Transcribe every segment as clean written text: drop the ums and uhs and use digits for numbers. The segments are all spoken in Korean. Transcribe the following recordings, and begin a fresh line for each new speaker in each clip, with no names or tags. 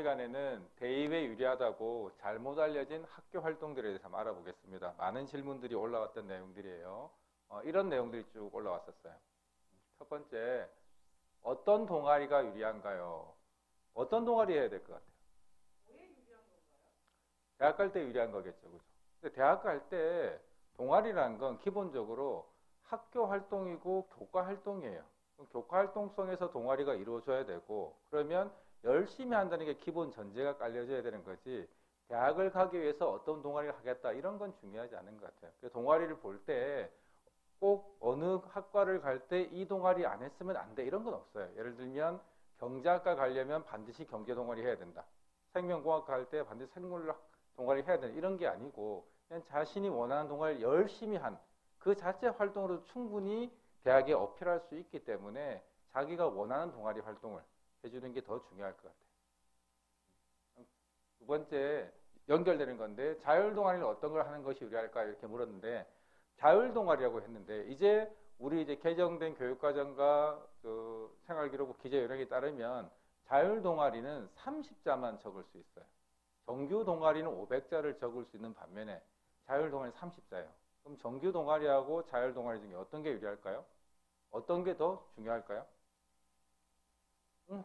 시간에는 대입에 유리하다고 잘못 알려진 학교 활동들에 대해서 한번 알아보겠습니다. 많은 질문들이 올라왔던 내용들이에요. 이런 내용들이 쭉 올라왔었어요. 첫 번째, 어떤 동아리가 유리한가요? 어떤 동아리 해야 될 것 같아요? 대학 갈 때 유리한 거겠죠, 그죠? 근데 대학 갈 때 동아리라는 건 기본적으로 학교 활동이고 교과 활동이에요. 교과 활동성에서 동아리가 이루어져야 되고, 그러면 열심히 한다는 게 기본 전제가 깔려져야 되는 거지. 대학을 가기 위해서 어떤 동아리를 하겠다 이런 건 중요하지 않은 것 같아요. 동아리를 볼 때 꼭 어느 학과를 갈 때 이 동아리 안 했으면 안 돼 이런 건 없어요. 예를 들면 경제학과 가려면 반드시 경제 동아리 해야 된다. 생명공학 갈 때 반드시 생물학 동아리 해야 된다. 이런 게 아니고 그냥 자신이 원하는 동아리를 열심히 한 그 자체 활동으로 충분히 대학에 어필할 수 있기 때문에 자기가 원하는 동아리 활동을 해주는 게 더 중요할 것 같아요. 두 번째 연결되는 건데 자율동아리는 어떤 걸 하는 것이 유리할까 이렇게 물었는데 자율동아리라고 했는데 이제 우리 이제 개정된 교육과정과 그 생활기록부 기재 요령에 따르면 자율동아리는 30자만 적을 수 있어요. 정규 동아리는 500자를 적을 수 있는 반면에 자율동아리는 30자예요. 그럼 정규 동아리하고 자율동아리 중에 어떤 게 유리할까요? 어떤 게 더 중요할까요?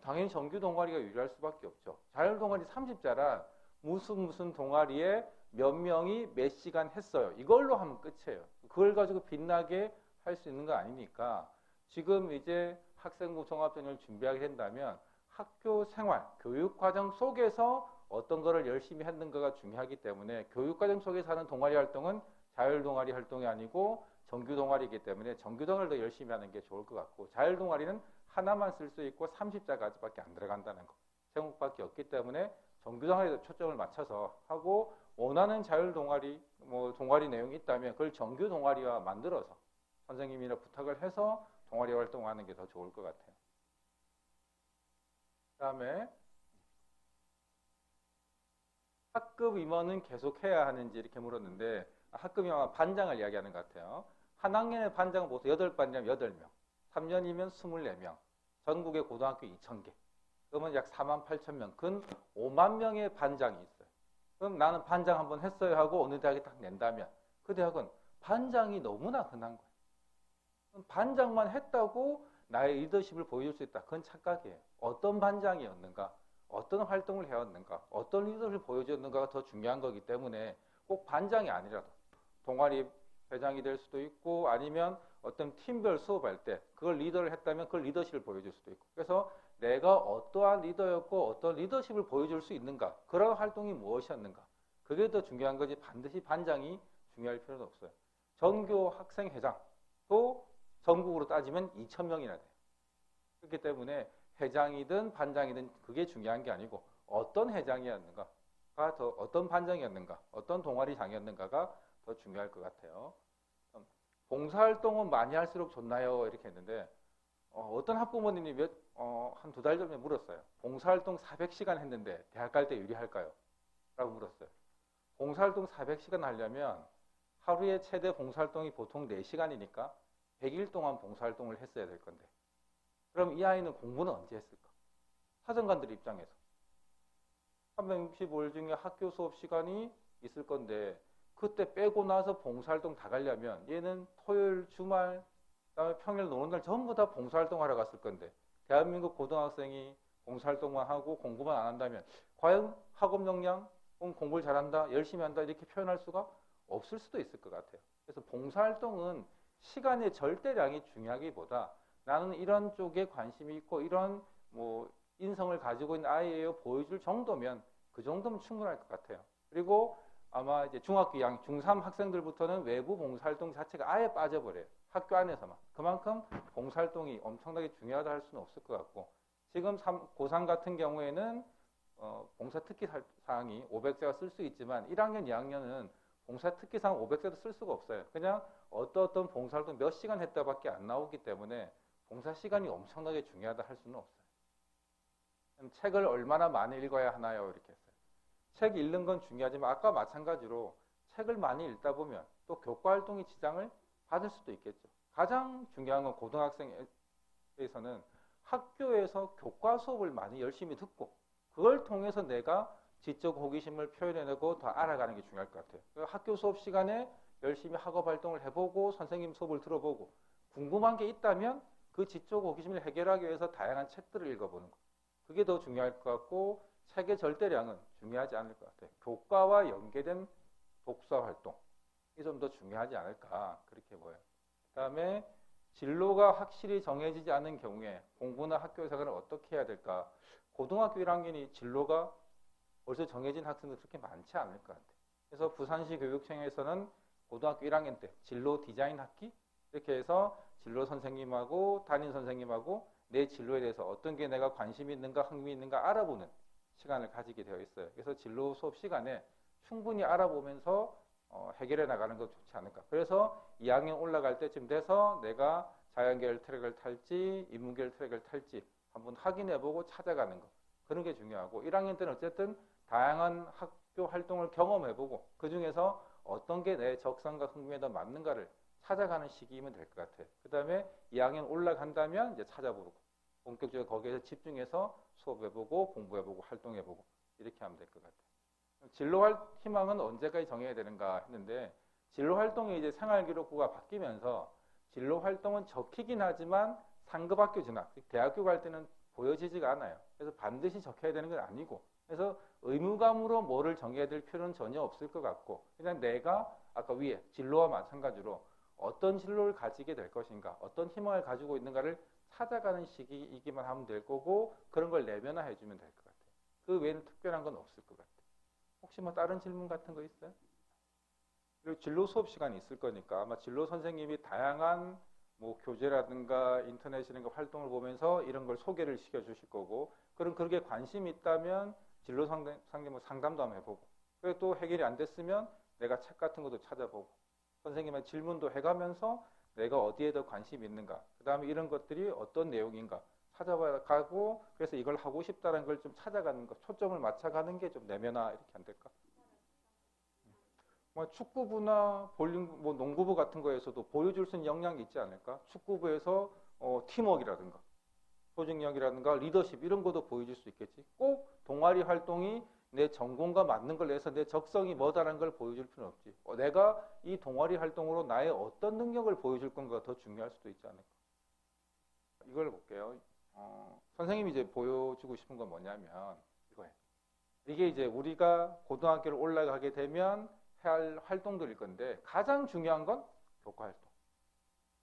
당연히 정규 동아리가 유리할 수밖에 없죠. 자율동아리 30자란 무슨 동아리에 몇 명이 몇 시간 했어요. 이걸로 하면 끝이에요. 그걸 가지고 빛나게 할 수 있는 거 아니니까 지금 이제 학생부 종합전형을 준비하게 된다면 학교 생활, 교육과정 속에서 어떤 거를 열심히 했는가가 중요하기 때문에 교육과정 속에서 하는 동아리 활동은 자율동아리 활동이 아니고 정규동아리이기 때문에 정규동아리를 더 열심히 하는 게 좋을 것 같고 자율동아리는 하나만 쓸 수 있고 30자까지밖에 안 들어간다는 거. 제목밖에 없기 때문에 정규동아리에 초점을 맞춰서 하고 원하는 자율동아리, 뭐 동아리 내용이 있다면 그걸 정규동아리화 만들어서 선생님이나 부탁을 해서 동아리 활동하는 게 더 좋을 것 같아요. 그 다음에 학급 임원은 계속해야 하는지 이렇게 물었는데 학급 임원 반장을 이야기하는 것 같아요. 한 학년의 반장은 보통 8반장 8명, 3년이면 24명, 전국의 고등학교 2,000개. 그러면 약 4만 8천 명, 근 5만 명의 반장이 있어요. 그럼 나는 반장 한번 했어요 하고 어느 대학에 딱 낸다면 그 대학은 반장이 너무나 흔한 거예요. 그럼 반장만 했다고 나의 리더십을 보여줄 수 있다. 그건 착각이에요. 어떤 반장이었는가, 어떤 활동을 해왔는가, 어떤 리더십을 보여줬는가가 더 중요한 거기 때문에 꼭 반장이 아니라도 동아리 회장이 될 수도 있고 아니면 어떤 팀별 수업할 때 그걸 리더를 했다면 그걸 리더십을 보여줄 수도 있고 그래서 내가 어떠한 리더였고 어떤 리더십을 보여줄 수 있는가 그런 활동이 무엇이었는가 그게 더 중요한 거지 반드시 반장이 중요할 필요는 없어요. 전교 학생회장도 전국으로 따지면 2,000명이나 돼요. 그렇기 때문에 회장이든 반장이든 그게 중요한 게 아니고 어떤 회장이었는가가 더 어떤 반장이었는가 어떤 동아리장이었는가가 더 중요할 것 같아요. 봉사활동은 많이 할수록 좋나요? 이렇게 했는데 어떤 학부모님이 한 2달 전에 물었어요. 봉사활동 400시간 했는데 대학 갈 때 유리할까요? 라고 물었어요. 봉사활동 400시간 하려면 하루에 최대 봉사활동이 보통 4시간이니까 100일 동안 봉사활동을 했어야 될 건데 그럼 이 아이는 공부는 언제 했을까? 사정관들 입장에서 365일 중에 학교 수업 시간이 있을 건데 그때 빼고 나서 봉사활동 다 가려면 얘는 토요일, 주말, 그다음에 평일 노는 날 전부 다 봉사활동 하러 갔을 건데 대한민국 고등학생이 봉사활동만 하고 공부만 안 한다면 과연 학업 역량, 공부를 잘한다, 열심히 한다 이렇게 표현할 수가 없을 수도 있을 것 같아요. 그래서 봉사활동은 시간의 절대량이 중요하기보다 나는 이런 쪽에 관심이 있고 이런 뭐 인성을 가지고 있는 아이예요 보여줄 정도면 그 정도면 충분할 것 같아요. 그리고 아마 이제 중학교 2학년, 중3 학생들부터는 외부 봉사활동 자체가 아예 빠져버려요. 학교 안에서만. 그만큼 봉사활동이 엄청나게 중요하다 할 수는 없을 것 같고 지금 고3 같은 경우에는 봉사 특기 사항이 500자가 쓸 수 있지만 1학년, 2학년은 봉사 특기 사항 500자도 쓸 수가 없어요. 그냥 어떤 봉사활동 몇 시간 했다밖에 안 나오기 때문에 봉사 시간이 엄청나게 중요하다 할 수는 없어요. 책을 얼마나 많이 읽어야 하나요? 이렇게 했어요. 책 읽는 건 중요하지만 아까 마찬가지로 책을 많이 읽다 보면 또 교과 활동의 지장을 받을 수도 있겠죠. 가장 중요한 건 고등학생에서는 학교에서 교과 수업을 많이 열심히 듣고 그걸 통해서 내가 지적 호기심을 표현해내고 더 알아가는 게 중요할 것 같아요. 학교 수업 시간에 열심히 학업 활동을 해보고 선생님 수업을 들어보고 궁금한 게 있다면 그 지적 호기심을 해결하기 위해서 다양한 책들을 읽어보는 거. 그게 더 중요할 것 같고 책의 절대량은 중요하지 않을 것 같아요. 교과와 연계된 독서 활동. 이게 좀 더 중요하지 않을까 그렇게 보여요. 그다음에 진로가 확실히 정해지지 않은 경우에 공부나 학교 생활을 어떻게 해야 될까? 고등학교 1학년이 진로가 벌써 정해진 학생들 그렇게 많지 않을 것 같아요. 그래서 부산시 교육청에서는 고등학교 1학년 때 진로 디자인 학기 이렇게 해서 진로 선생님하고 담임 선생님하고 내 진로에 대해서 어떤 게 내가 관심이 있는가 흥미 있는가 알아보는 시간을 가지게 되어 있어요. 그래서 진로 수업 시간에 충분히 알아보면서 해결해 나가는 것도 좋지 않을까. 그래서 2학년 올라갈 때쯤 돼서 내가 자연계열 트랙을 탈지 인문계열 트랙을 탈지 한번 확인해보고 찾아가는 거. 그런 게 중요하고 1학년 때는 어쨌든 다양한 학교 활동을 경험해보고 그중에서 어떤 게 내 적성과 흥미에 더 맞는가를 찾아가는 시기이면 될 것 같아요. 그 다음에 2학년 올라간다면 이제 찾아보고 본격적으로 거기에서 집중해서 수업해보고 공부해보고 활동해보고 이렇게 하면 될 것 같아요. 진로 희망은 언제까지 정해야 되는가 했는데 진로 활동이 이제 생활기록부가 바뀌면서 진로 활동은 적히긴 하지만 상급학교 진학, 대학교 갈 때는 보여지지가 않아요. 그래서 반드시 적혀야 되는 건 아니고 그래서 의무감으로 뭐를 정해야 될 필요는 전혀 없을 것 같고 그냥 내가 아까 위에 진로와 마찬가지로 어떤 진로를 가지게 될 것인가 어떤 희망을 가지고 있는가를 찾아가는 시기이기만 하면 될 거고 그런 걸 내면화해 주면 될 것 같아요. 그 외에는 특별한 건 없을 것 같아요. 혹시 뭐 다른 질문 같은 거 있어요? 그리고 진로 수업 시간이 있을 거니까 아마 진로 선생님이 다양한 뭐 교재라든가 인터넷이라든가 활동을 보면서 이런 걸 소개를 시켜 주실 거고 그럼 그렇게 관심이 있다면 진로 상담을 상담도 한번 해보고 그리고 또 해결이 안 됐으면 내가 책 같은 것도 찾아보고 선생님한테 질문도 해가면서 내가 어디에 더 관심이 있는가 그 다음에 이런 것들이 어떤 내용인가 찾아가고 그래서 이걸 하고 싶다는 걸 좀 찾아가는 것 초점을 맞춰가는 게 좀 내면화 이렇게 안 될까? 뭐 축구부나 볼링, 뭐 농구부 같은 거에서도 보여줄 수 있는 역량이 있지 않을까? 축구부에서 팀워크라든가 조직력이라든가 리더십 이런 것도 보여줄 수 있겠지. 꼭 동아리 활동이 내 전공과 맞는 걸 내서 내 적성이 뭐다라는 걸 보여줄 필요는 없지. 내가 이 동아리 활동으로 나의 어떤 능력을 보여줄 건가 더 중요할 수도 있지 않을까. 이걸 볼게요. 선생님이 이제 보여주고 싶은 건 뭐냐면 이거예요. 이게 이제 우리가 고등학교를 올라가게 되면 해야 할 활동들일 건데 가장 중요한 건 교과 활동.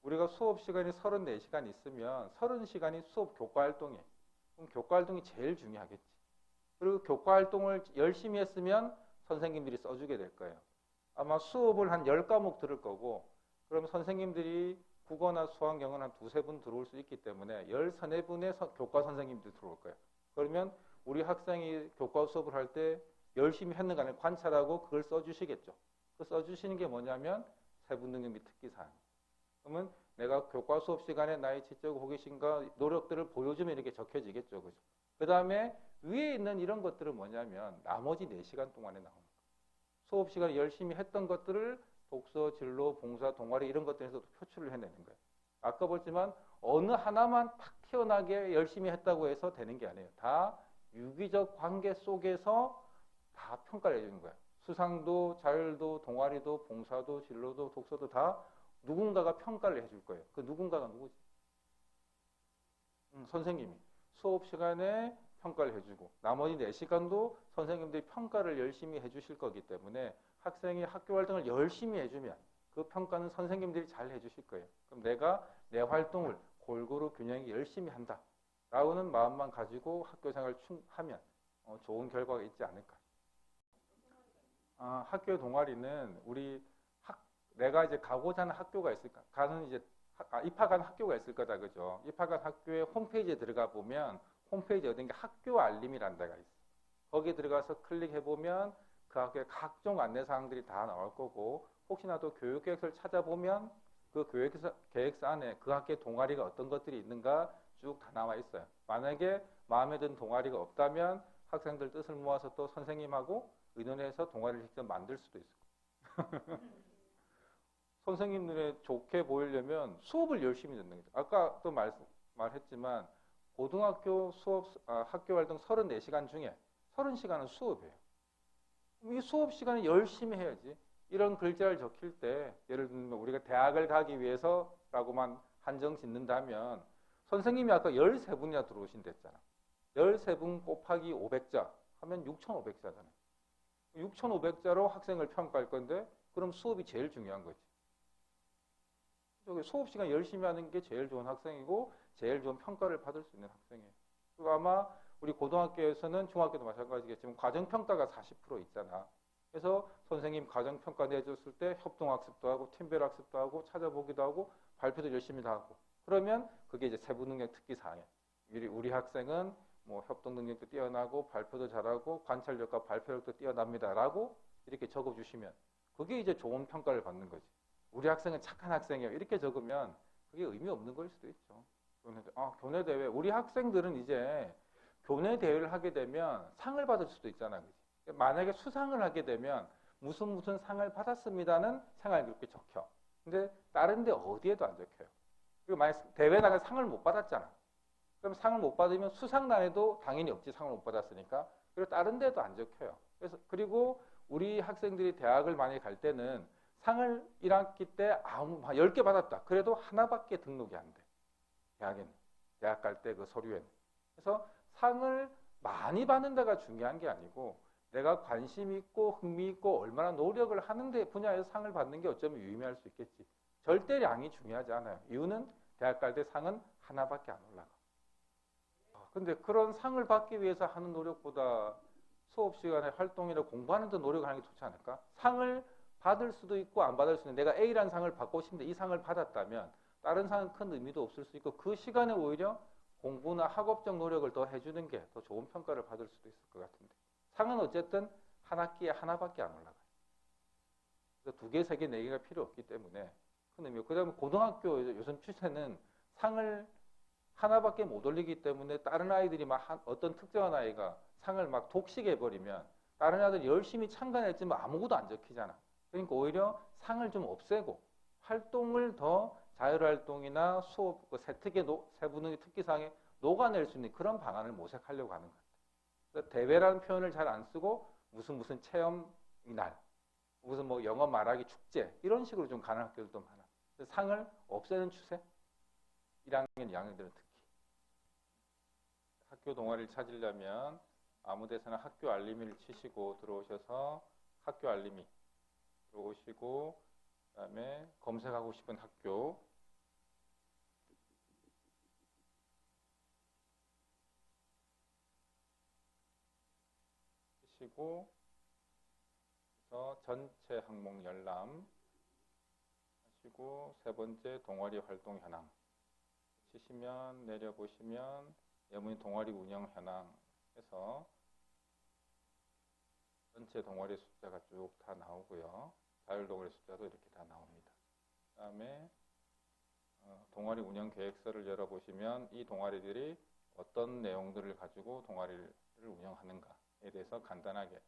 우리가 수업 시간이 34시간 있으면 30시간이 수업 교과 활동이에요. 그럼 교과 활동이 제일 중요하겠지. 그리고 교과 활동을 열심히 했으면 선생님들이 써주게 될 거예요. 아마 수업을 한 10과목 들을 거고 그럼 선생님들이 국어나 수학, 영어는 한 두세 분 들어올 수 있기 때문에 13분의 교과 선생님들이 들어올 거예요. 그러면 우리 학생이 교과 수업을 할 때 열심히 했는가를 관찰하고 그걸 써주시겠죠. 그 써주시는 게 뭐냐면 세분 능력 및 특기사항. 그러면 내가 교과 수업 시간에 나의 지적 호기심과 노력들을 보여주면 이렇게 적혀지겠죠. 그죠? 그 다음에 위에 있는 이런 것들은 뭐냐면 나머지 4시간 동안에 나오는 거예요. 수업 시간에 열심히 했던 것들을 독서, 진로, 봉사, 동아리 이런 것들에서도 표출을 해내는 거예요. 아까 봤지만 어느 하나만 탁 튀어나게 열심히 했다고 해서 되는 게 아니에요. 다 유기적 관계 속에서 다 평가를 해주는 거예요. 수상도, 자율도, 동아리도, 봉사도, 진로도, 독서도 다 누군가가 평가를 해줄 거예요. 그 누군가가 누구지? 선생님이 수업 시간에 평가를 해주고 나머지 4시간도 선생님들이 평가를 열심히 해주실 거기 때문에 학생이 학교 활동을 열심히 해주면 그 평가는 선생님들이 잘 해주실 거예요. 그럼 내가 내 활동을 골고루 균형 열심히 한다 라고는 마음만 가지고 학교 생활을 하면 좋은 결과가 있지 않을까. 학교 동아리는 내가 이제 가고자 하는 학교가 있을까? 입학한 학교가 있을 거다, 그죠? 입학한 학교의 홈페이지에 들어가 보면 홈페이지 어딘가 학교 알림이라는 데가 있어. 거기에 들어가서 클릭해보면 그 학교의 각종 안내사항들이 다 나올 거고 혹시나 또 교육계획서를 찾아보면 그 계획서 안에 그 학교의 동아리가 어떤 것들이 있는가 쭉 다 나와 있어요. 만약에 마음에 드는 동아리가 없다면 학생들 뜻을 모아서 또 선생님하고 의논해서 동아리를 직접 만들 수도 있고 선생님 눈에 좋게 보이려면 수업을 열심히 듣는 거죠. 아까 또 말했지만 고등학교 학교 활동 34시간 중에 30시간은 수업이에요. 이 수업 시간에 열심히 해야지. 이런 글자를 적힐 때 예를 들면 우리가 대학을 가기 위해서라고만 한정 짓는다면 선생님이 아까 13분이나 들어오신댔잖아. 13분 곱하기 500자 하면 6,500자잖아요. 6,500자로 학생을 평가할 건데 그럼 수업이 제일 중요한 거지. 수업 시간 열심히 하는 게 제일 좋은 학생이고 제일 좋은 평가를 받을 수 있는 학생이에요. 그리고 아마 우리 고등학교에서는 중학교도 마찬가지겠지만 과정평가가 40% 있잖아. 그래서 선생님 과정평가 내줬을 때 협동학습도 하고 팀별 학습도 하고 찾아보기도 하고 발표도 열심히 다 하고 그러면 그게 이제 세부능력 특기사항이에요. 우리 학생은 뭐 협동 능력도 뛰어나고 발표도 잘하고 관찰력과 발표력도 뛰어납니다라고 이렇게 적어주시면 그게 이제 좋은 평가를 받는 거지. 우리 학생은 착한 학생이에요. 이렇게 적으면 그게 의미 없는 걸 수도 있죠. 교내 대회. 우리 학생들은 이제 교내 대회를 하게 되면 상을 받을 수도 있잖아. 그치? 만약에 수상을 하게 되면 무슨 상을 받았습니다는 생활기록에 적혀. 근데 다른 데 어디에도 안 적혀요. 그리고 만약 대회 나가 상을 못 받았잖아. 그럼 상을 못 받으면 수상란에도 당연히 없지. 상을 못 받았으니까. 그리고 다른 데도 안 적혀요. 그리고 우리 학생들이 대학을 많이 갈 때는 상을 1학기 때 10개 받았다. 그래도 하나밖에 등록이 안 돼. 대학에는. 대학 갈 때 그 서류에는. 그래서 상을 많이 받는 데가 중요한 게 아니고 내가 관심 있고 흥미 있고 얼마나 노력을 하는 분야에서 상을 받는 게 어쩌면 유의미할 수 있겠지. 절대량이 중요하지 않아요. 이유는 대학 갈 때 상은 하나밖에 안 올라가. 근데 그런 상을 받기 위해서 하는 노력보다 수업 시간에 활동이나 공부하는 데 노력하는 게 좋지 않을까? 상을 받을 수도 있고 안 받을 수도 있는데 내가 A라는 상을 받고 싶은데 이 상을 받았다면 다른 상은 큰 의미도 없을 수 있고 그 시간에 오히려 공부나 학업적 노력을 더 해주는 게 더 좋은 평가를 받을 수도 있을 것 같은데 상은 어쨌든 한 학기에 하나밖에 안 올라가요. 그래서 2개, 3개, 4개가 필요 없기 때문에 큰 의미고 그 다음에 고등학교 요즘 추세는 상을 하나밖에 못 올리기 때문에 다른 아이들이 막 어떤 특정한 아이가 상을 막 독식해버리면 다른 아이들이 열심히 참관했지만 아무것도 안 적히잖아. 그러니까 오히려 상을 좀 없애고 활동을 더 자율활동이나 수업, 세부능력 특기사항에 녹아낼 수 있는 그런 방안을 모색하려고 하는 것 같아요. 그래서 대회라는 표현을 잘 안 쓰고 무슨 체험 날, 무슨 뭐 영어 말하기 축제 이런 식으로 좀 가는 학교들도 많아. 상을 없애는 추세. 1학년, 2학년들은 특히. 학교 동아리를 찾으려면 아무 데서나 학교 알림이를 치시고 들어오셔서 학교 알림이 들어오시고 그다음에 검색하고 싶은 학교 치시고 그래서 전체 항목 열람 하시고 3번째 동아리 활동 현황 치시면 내려보시면 예문이 동아리 운영 현황 해서 전체 동아리 숫자가 쭉 다 나오고요. 자율 동아리 숫자도 이렇게 다 나옵니다. 그 다음에 동아리 운영 계획서를 열어보시면 이 동아리들이 어떤 내용들을 가지고 동아리를 운영하는가에 대해서 간단하게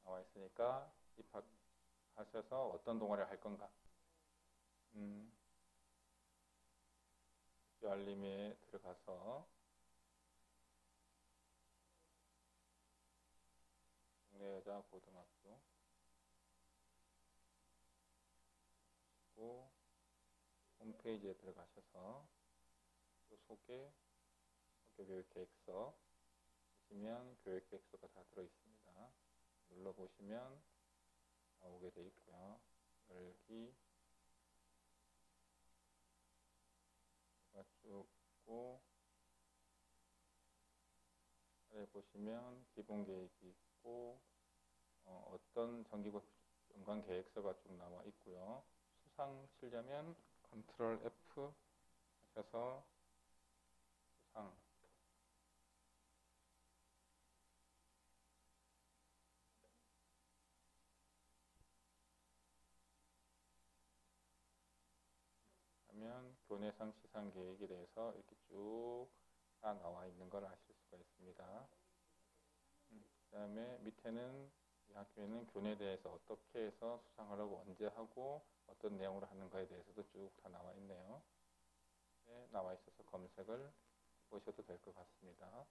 나와 있으니까 입학하셔서 어떤 동아리를 할 건가 알림에 들어가서 동네 여자 고등학교 홈페이지에 들어가셔서 소개 학교교육계획서 보시면 교육계획서가 다 들어있습니다. 눌러보시면 나오게 돼 있고요. 열기 쭉 있고 아래 보시면 기본 계획이 있고 어떤 정기고 연관 계획서가 쭉 나와 있고요. 수상 치려면 컨트롤 F 하셔서 수상 하면 교내상 시상 계획에 대해서 이렇게 쭉 다 나와 있는 걸 아실 수가 있습니다. 그 다음에 밑에는 이 학교에는 교내에 대해서 어떻게 해서 수상을 하고 언제 하고 어떤 내용으로 하는가에 대해서도 쭉 다 나와 있네요. 네, 나와 있어서 검색을 보셔도 될 것 같습니다.